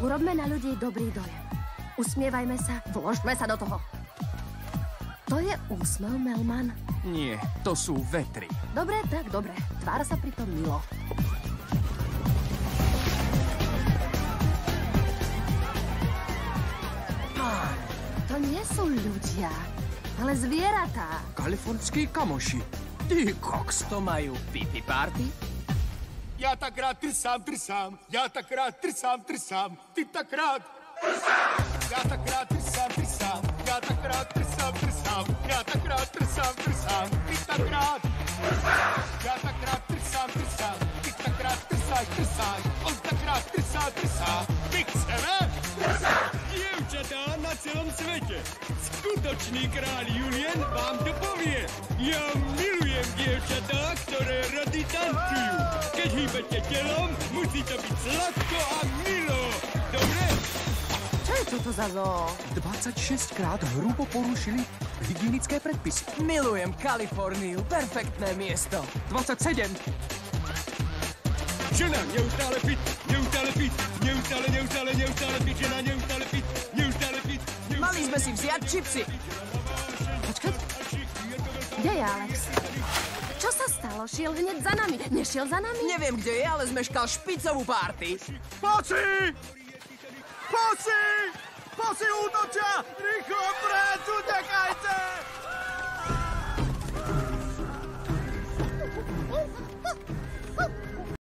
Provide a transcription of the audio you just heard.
Urobme na ľudí dobrý dojem. Usmievajme sa, vložme sa do toho. To je úsmev, Melman? Nie, to sú vetry. Dobre, tak dobre. Tvár sa pritom milo. To nie sú ľudia, ale zvieratá. Kalifornskí kamoši. Ty koks. To majú pipi party? Já tak rád trsám, já tak rád trsám, ty tak rád. Já tak rád trsám, já tak rád trsám, já tak rád trsám, ty tak rád. Já tak rád trsám, ty tak rád trsáš, on tak rád trsá, my chceme. Dievčatá na celom svete. Skutočný kráľ Julien vám to povie. Ja milujem dievčatá, ktoré rady tancujú. Keď hýbete telom, musí to byť sladko a milo. Dobre? Čo je toto za zoo? 26 krát hrubo porušili hygienické predpisy. Milujem Kaliforniu, perfektné miesto. 27. Žena, neustále piť, neustále piť, neustále piť, žena, neustále piť. Mali sme si vziať čipsy. Počkať. Kde je Alex? Čo sa stalo? Šiel hneď za nami. Nešiel za nami? Neviem, kde je, ale zmeškal špicovú party. Poci! Útočia! Rýchlo, preč, utekajte!